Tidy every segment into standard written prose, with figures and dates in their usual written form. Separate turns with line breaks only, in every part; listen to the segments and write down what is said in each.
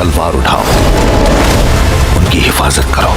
तलवार उठाओ, उनकी हिफाजत करो।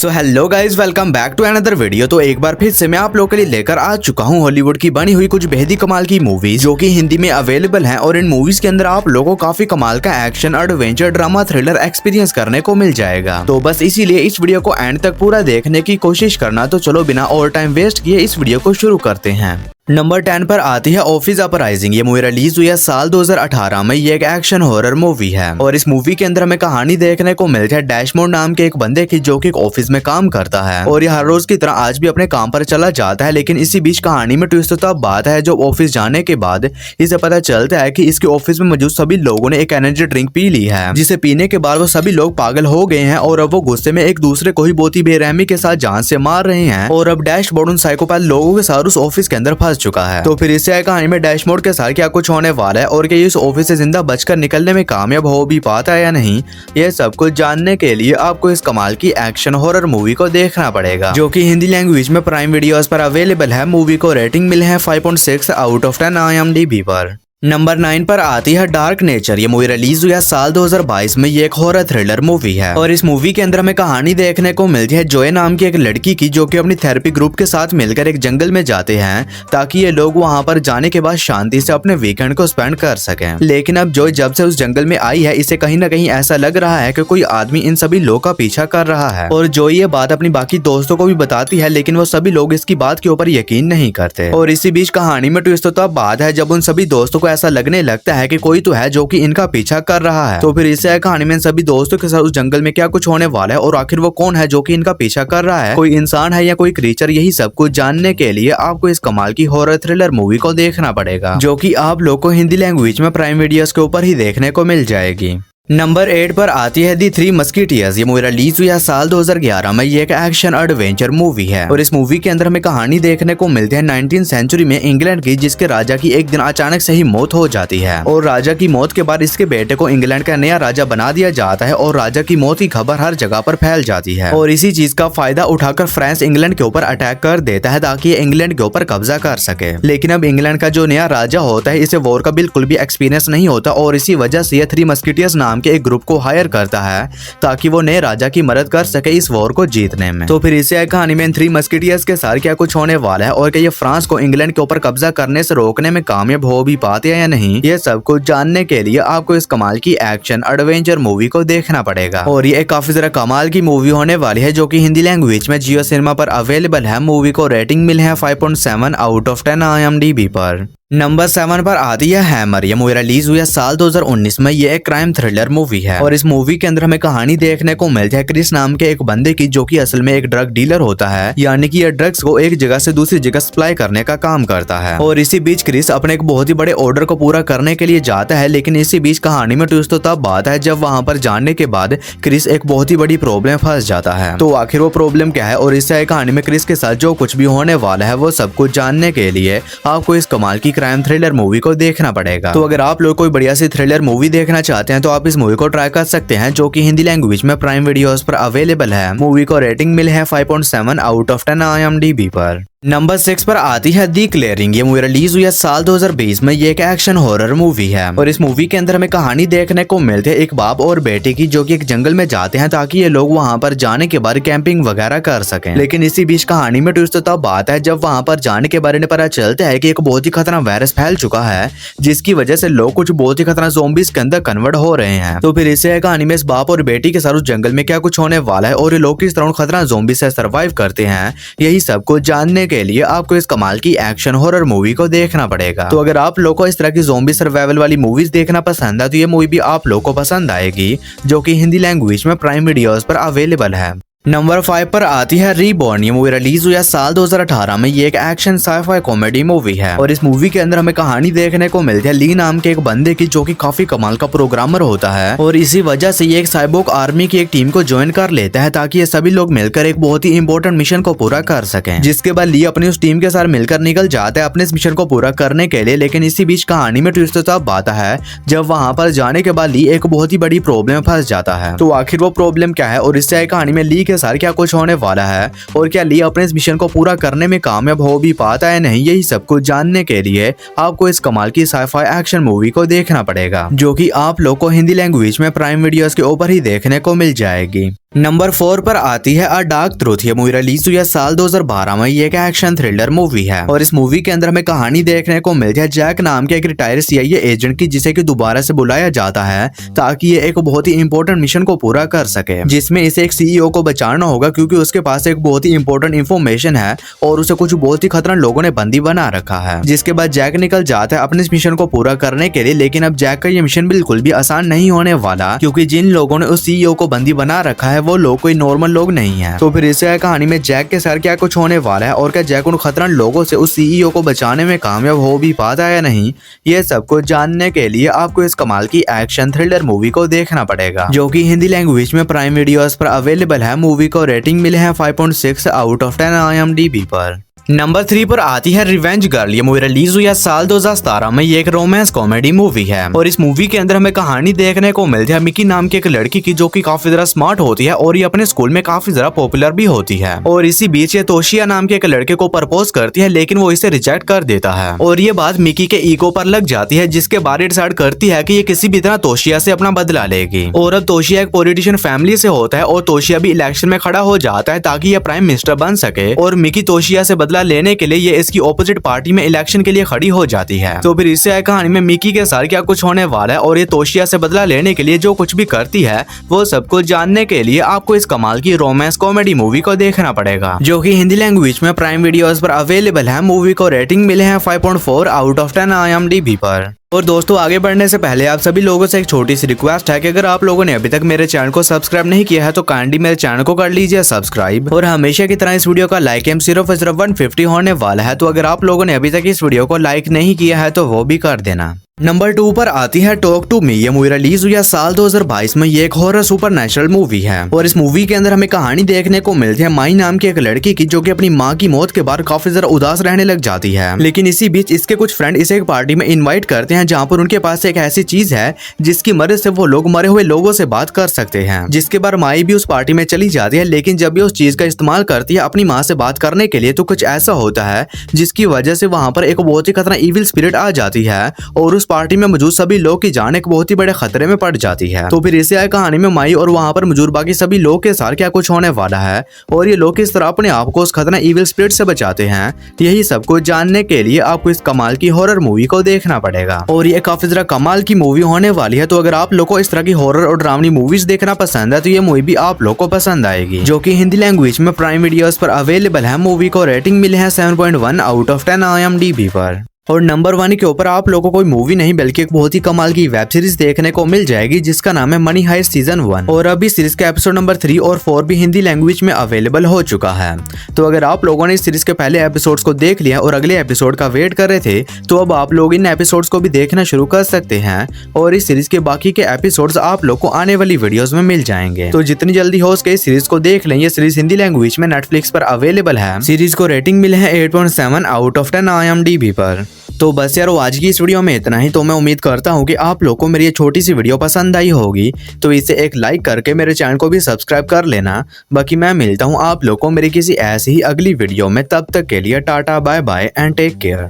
So hello guys, welcome back to another video. तो एक बार फिर से मैं आप लोगों के लिए लेकर आ चुका हूँ हॉलीवुड की बनी हुई कुछ बेहद ही कमाल की मूवीज जो कि हिंदी में अवेलेबल हैं। और इन मूवीज के अंदर आप लोगों को काफी कमाल का action, adventure, drama, thriller experience करने को मिल जाएगा। तो बस इसीलिए इस वीडियो को एंड तक पूरा देखने की कोशिश करना। तो चलो बिना और टाइम वेस्ट किए इस वीडियो को शुरू करते हैं। नंबर 10 पर आती है ऑफिस अपराइजिंग। ये मूवी रिलीज हुई है साल 2018 में। ये एक एक्शन हॉरर मूवी है और इस मूवी के अंदर हमें कहानी देखने को मिलती है डैशमोड नाम के एक बंदे की जो कि एक ऑफिस में काम करता है और ये हर रोज की तरह आज भी अपने काम पर चला जाता है। लेकिन इसी बीच कहानी में ट्विस्ट तब बात है जब ऑफिस जाने के बाद इसे पता चलता है कि इसके ऑफिस में मौजूद सभी लोगों ने एक एनर्जी ड्रिंक पी ली है, जिसे पीने के बाद वो सभी लोग पागल हो गए हैं और अब वो गुस्से में एक दूसरे को ही बहुत ही बेरहमी के साथ जान से मार रहे हैं। और अब डैशबोर्ड उन साइकोपैथ लोगों के साथ उस ऑफिस के अंदर फंस चुका है। तो फिर इससे कहानी में डैशबोर्ड के साथ क्या कुछ होने वाला है और क्या इस ऑफिस से जिंदा बचकर निकलने में कामयाब हो भी पाता है या नहीं, ये सब कुछ जानने के लिए आपको इस कमाल की एक्शन हॉरर मूवी को देखना पड़ेगा जो कि हिंदी लैंग्वेज में प्राइम वीडियोस पर अवेलेबल है। मूवी को रेटिंग मिले हैं 5.6 आउट ऑफ 10 IMDb पर। नंबर 9 पर आती है डार्क नेचर। ये मूवी रिलीज हुई है साल 2022 में। ये एक हॉरर थ्रिलर मूवी है और इस मूवी के अंदर हमें कहानी देखने को मिलती है जॉय नाम की एक लड़की की जो कि अपनी थेरेपी ग्रुप के साथ मिलकर एक जंगल में जाते हैं ताकि ये लोग वहां पर जाने के बाद शांति से अपने वीकेंड को स्पेंड कर सकें। लेकिन अब जॉय जब से उस जंगल में आई है इसे कहीं ना कहीं ऐसा लग रहा है कि कोई आदमी इन सभी लोगों का पीछा कर रहा है और जॉय ये बात अपनी बाकी दोस्तों को भी बताती है, लेकिन वो सभी लोग इसकी बात के ऊपर यकीन नहीं करते। और इसी बीच कहानी में ट्विस्ट तब बात है जब उन सभी दोस्तों को ऐसा लगने लगता है कि कोई तो है जो कि इनका पीछा कर रहा है। तो फिर इससे कहानी में सभी दोस्तों के साथ उस जंगल में क्या कुछ होने वाला है और आखिर वो कौन है जो कि इनका पीछा कर रहा है, कोई इंसान है या कोई क्रीचर, यही सब कुछ जानने के लिए आपको इस कमाल की हॉरर थ्रिलर मूवी को देखना पड़ेगा जो कि आप लोग को हिंदी लैंग्वेज में प्राइम वीडियोस के ऊपर ही देखने को मिल जाएगी। नंबर 8 पर आती है दी थ्री मस्कीटियर्स। ये मूवी रिलीज हुई है साल 2011 में। ये एक एक्शन एडवेंचर मूवी है और इस मूवी के अंदर हमें कहानी देखने को मिलती है 19th सेंचुरी में इंग्लैंड की, जिसके राजा की एक दिन अचानक से ही मौत हो जाती है और राजा की मौत के बाद इसके बेटे को इंग्लैंड का नया राजा बना दिया जाता है और राजा की मौत की खबर हर जगह पर फैल जाती है और इसी चीज का फायदा उठाकर फ्रांस इंग्लैंड के ऊपर अटैक कर देता है ताकि ये इंग्लैंड के ऊपर कब्जा कर सके। लेकिन अब इंग्लैंड का जो नया राजा होता है इसे वॉर का बिल्कुल भी एक्सपीरियंस नहीं होता और इसी वजह से ये थ्री मस्कीटियर्स नाम के एक ग्रुप को हायर करता है ताकि वो नए राजा की मदद कर सके इस वॉर को जीतने में। तो फिर इसे कहानी में थ्री मस्कीटियर्स के साथ क्या कुछ होने वाला है और क्या ये फ्रांस को इंग्लैंड के ऊपर कब्जा करने से रोकने में कामयाब हो भी पाते हैं या नहीं, ये सब कुछ जानने के लिए आपको इस कमाल की एक्शन एडवेंचर मूवी को देखना पड़ेगा। और ये काफी जरा कमाल की मूवी होने वाली है जो कि हिंदी लैंग्वेज में जियो सिनेमा पर अवेलेबल है। मूवी को रेटिंग मिले हैं 5.7 आउट ऑफ 10 IMDb पर। नंबर 7 पर आती है हैमर। ये मूवी रिलीज हुई है साल 2019 में। ये एक क्राइम थ्रिलर मूवी है और इस मूवी के अंदर हमें कहानी देखने को मिलती है क्रिस नाम के एक बंदे की जो कि असल में एक ड्रग डीलर होता है, यानी कि ये ड्रग्स को एक जगह से दूसरी जगह सप्लाई करने का काम करता है। और इसी बीच क्रिस अपने एक बहुत ही बड़े ऑर्डर को पूरा करने के लिए जाता है, लेकिन इसी बीच कहानी में ट्विस्ट तो तब बात है जब वहां पर जाने के बाद क्रिस एक बहुत ही बड़ी प्रॉब्लम फंस जाता है। तो आखिर वो प्रॉब्लम क्या है और इससे कहानी में क्रिस के साथ जो कुछ भी होने वाला है वो सब कुछ जानने के लिए आपको इस कमाल की क्राइम थ्रिलर मूवी को देखना पड़ेगा। तो अगर आप लोग कोई बढ़िया सी थ्रिलर मूवी देखना चाहते हैं तो आप इस मूवी को ट्राई कर सकते हैं जो कि हिंदी लैंग्वेज में प्राइम वीडियोस पर अवेलेबल है। मूवी को रेटिंग मिले है 5.7 आउट ऑफ 10 IMDb पर। नंबर 6 पर आती है दी क्लियरिंग। ये मूवी रिलीज हुई है साल 2020 में। ये एक एक्शन हॉरर मूवी है और इस मूवी के अंदर हमें कहानी देखने को मिलती है एक बाप और बेटे की जो कि एक जंगल में जाते हैं ताकि ये लोग वहां पर जाने के बाद कैंपिंग वगैरह कर सकें। लेकिन इसी बीच कहानी में ट्विस्ट तब बात है जब वहां पर जाने के बारे में पता चलता है कि एक बहुत ही खतरनाक वायरस फैल चुका है जिसकी वजह से लोग कुछ बहुत ही खतरनाक ज़ॉम्बीज के अंदर कन्वर्ट हो रहे हैं। तो फिर इससे कहानी में इस बाप और बेटी के साथ उस जंगल में क्या कुछ होने वाला है और ये लोग किस तरह खतरनाक ज़ॉम्बी से सर्वाइव करते हैं, यही सब कुछ जानने के लिए आपको इस कमाल की एक्शन हॉरर मूवी को देखना पड़ेगा। तो अगर आप लोग को इस तरह की ज़ॉम्बी सर्वाइवल वाली मूवीज देखना पसंद है तो ये मूवी भी आप लोग को पसंद आएगी जो कि हिंदी लैंग्वेज में प्राइम वीडियोस पर अवेलेबल है। नंबर 5 पर आती है रीबॉर्न। ये मूवी रिलीज हुई है साल 2018 में। ये एक एक्शन साइफाई कॉमेडी मूवी है और इस मूवी के अंदर हमें कहानी देखने को मिलती है ली नाम के एक बंदे की जो कि काफी कमाल का प्रोग्रामर होता है और इसी वजह से ये एक साइबोर्ग आर्मी की एक टीम को ज्वाइन कर लेता है ताकि ये सभी लोग मिलकर एक बहुत ही इंपॉर्टेंट मिशन को पूरा कर सकें। जिसके बाद ली अपनी उस टीम के साथ मिलकर निकल जाता है अपने इस मिशन को पूरा करने के लिए। लेकिन इसी बीच कहानी में ट्विस्ट तब आता है जब वहां पर जाने के बाद ली एक बहुत ही बड़ी प्रॉब्लम में फंस जाता है। तो आखिर वो प्रॉब्लम क्या है और इससे कहानी में ली के साथ क्या कुछ होने वाला है और क्या ली अपने इस मिशन को पूरा करने में कामयाब हो भी पाता है नहीं, यही सब कुछ जानने के लिए आपको इस कमाल की साइफाई एक्शन मूवी को देखना पड़ेगा, जो कि आप लोग को हिंदी लैंग्वेज में प्राइम वीडियोस के ऊपर ही देखने को मिल जाएगी। नंबर 4 पर आती है अ डार्क ट्रूथ। ये मूवी रिलीज हुई है साल 2012 में। ये एक एक्शन थ्रिलर मूवी है और इस मूवी के अंदर हमें कहानी देखने को मिलती है जैक नाम के एक रिटायर्ड CIA एजेंट की, जिसे कि दोबारा से बुलाया जाता है ताकि ये एक बहुत ही इंपॉर्टेंट मिशन को पूरा कर सके, जिसमें इसे एक CEO को बचाना होगा क्योंकि उसके पास एक बहुत ही इंपॉर्टेंट इन्फॉर्मेशन है और उसे कुछ बहुत ही खतरनाक लोगों ने बंदी बना रखा है। जिसके बाद जैक निकल जाता है अपने इस मिशन को पूरा करने के लिए, लेकिन अब जैक का ये मिशन बिल्कुल भी आसान नहीं होने वाला क्योंकि जिन लोगों ने उस CEO को बंदी बना रखा है वो लोग कोई नॉर्मल लोग नहीं है। तो फिर इस कहानी में जैक के साथ क्या कुछ होने वाला है और क्या जैक उन खतरनाक लोगों से उस CEO को बचाने में कामयाब हो भी पाता है या नहीं, ये सब कुछ जानने के लिए आपको इस कमाल की एक्शन थ्रिलर मूवी को देखना पड़ेगा, जो कि हिंदी लैंग्वेज में प्राइम वीडियोस पर अवेलेबल है। मूवी को रेटिंग मिले हैं 5.6 आउट ऑफ 10 IMDb पर। नंबर 3 पर आती है रिवेंज गर्ल। ये मूवी रिलीज हुई है साल 2017 में। ये एक रोमांस कॉमेडी मूवी है और इस मूवी के अंदर हमें कहानी देखने को मिलती है मिकी नाम की एक लड़की की, जो कि काफी ज्यादा स्मार्ट होती है और ये अपने स्कूल में काफी ज्यादा पॉपुलर भी होती है। और इसी बीच ये तोशिया नाम के एक लड़के को प्रपोज करती है, लेकिन वो इसे रिजेक्ट कर देता है और ये बात मिकी के ईगो पर लग जाती है, जिसके बाद डिसाइड करती है कि ये किसी भी तरह तोशिया से अपना बदला लेगी। और अब तोशिया एक पॉलिटिशियन फैमिली से होता है और तोशिया भी इलेक्शन में खड़ा हो जाता है ताकि ये प्राइम मिनिस्टर बन सके और मिकी तोशिया से बदला लेने के लिए ये इसकी ऑपोजिट पार्टी में इलेक्शन के लिए खड़ी हो जाती है। तो फिर इससे कहानी में मिकी के साथ क्या कुछ होने वाला है और ये तोशिया से बदला लेने के लिए जो कुछ भी करती है वो सब कुछ जानने के लिए आपको इस कमाल की रोमांस कॉमेडी मूवी को देखना पड़ेगा, जो कि हिंदी लैंग्वेज में प्राइम वीडियोस पर अवेलेबल है। मूवी को रेटिंग मिले हैं 5.4 आउट ऑफ 10 IMDb पर। और दोस्तों, आगे बढ़ने से पहले आप सभी लोगों से एक छोटी सी रिक्वेस्ट है कि अगर आप लोगों ने अभी तक मेरे चैनल को सब्सक्राइब नहीं किया है तो काइंडली मेरे चैनल को कर लीजिए सब्सक्राइब। और हमेशा की तरह इस वीडियो का लाइक एम सिर्फ 150 होने वाला है, तो अगर आप लोगों ने अभी तक इस वीडियो को लाइक नहीं किया है तो वो भी कर देना। नंबर 2 पर आती है टॉक टू मी। ये मूवी रिलीज हुई है साल 2022 में। ये एक हॉरर सुपरनैचुरल मूवी है और इस मूवी के अंदर हमें कहानी देखने को मिलती है माई नाम की एक लड़की की, जो कि अपनी माँ की मौत के बाद काफी ज्यादा उदास रहने लग जाती है। लेकिन इसी बीच इसके कुछ फ्रेंड इसे एक पार्टी में इनवाइट करते हैं जहाँ पर उनके पास एक ऐसी चीज है जिसकी मदद से वो लोग मरे हुए लोगों से बात कर सकते हैं। जिसके बाद माई भी उस पार्टी में चली जाती है, लेकिन जब भी उस चीज का इस्तेमाल करती है अपनी माँ से बात करने के लिए, तो कुछ ऐसा होता है जिसकी वजह से वहाँ पर एक बहुत ही खतरनाक इविल स्पिरिट आ जाती है और उस पार्टी में मौजूद सभी लोग की जान एक बहुत ही बड़े खतरे में पड़ जाती है। तो फिर इसे कहानी में माई और वहाँ पर मौजूद बाकी सभी लोग के साथ क्या कुछ होने वाला है और ये लोग किस तरह अपने आप को उस खतरनाक इविल स्पिरिट से बचाते हैं, यही सब कुछ जानने के लिए आपको इस कमाल की हॉरर मूवी को देखना पड़ेगा। और ये काफी ज्यादा कमाल की मूवी होने वाली है। तो अगर आप लोग को इस तरह की हॉरर और ड्रामनी मूवीज देखना पसंद है तो ये मूवी भी आप लोग को पसंद आएगी, जो कि हिंदी लैंग्वेज में प्राइम वीडियोस पर अवेलेबल है। मूवी को रेटिंग मिले हैं 7.1 आउट ऑफ 10 IMDb पर। और नंबर 1 के ऊपर आप लोगों को कोई मूवी नहीं बल्कि एक बहुत ही कमाल की वेब सीरीज देखने को मिल जाएगी जिसका नाम है मनी हाइस्ट सीजन 1। और अभी सीरीज का एपिसोड नंबर 3 और 4 भी हिंदी लैंग्वेज में अवेलेबल हो चुका है। तो अगर आप लोगों ने इस सीरीज के पहले एपिसोड्स को देख लिया और अगले एपिसोड का वेट कर रहे थे तो अब आप लोग इन एपिसोड्स को भी देखना शुरू कर सकते हैं और इस सीरीज के बाकी के एपिसोड्स आप लोग को आने वाली वीडियोस में मिल जाएंगे। तो जितनी जल्दी हो सके इस सीरीज को देख लें। ये सीरीज हिंदी लैंग्वेज में नेटफ्लिक्स पर अवेलेबल है। सीरीज को रेटिंग मिले हैं 8.7 आउट ऑफ 10 IMDb पर। तो बस यार आज की इस वीडियो में इतना ही। तो मैं उम्मीद करता हूँ कि आप लोगों को मेरी ये छोटी सी वीडियो पसंद आई होगी, तो इसे एक लाइक करके मेरे चैनल को भी सब्सक्राइब कर लेना। बाकी मैं मिलता हूँ आप लोगों को मेरी किसी ऐसी ही अगली वीडियो में। तब तक के लिए tata bye bye and take care.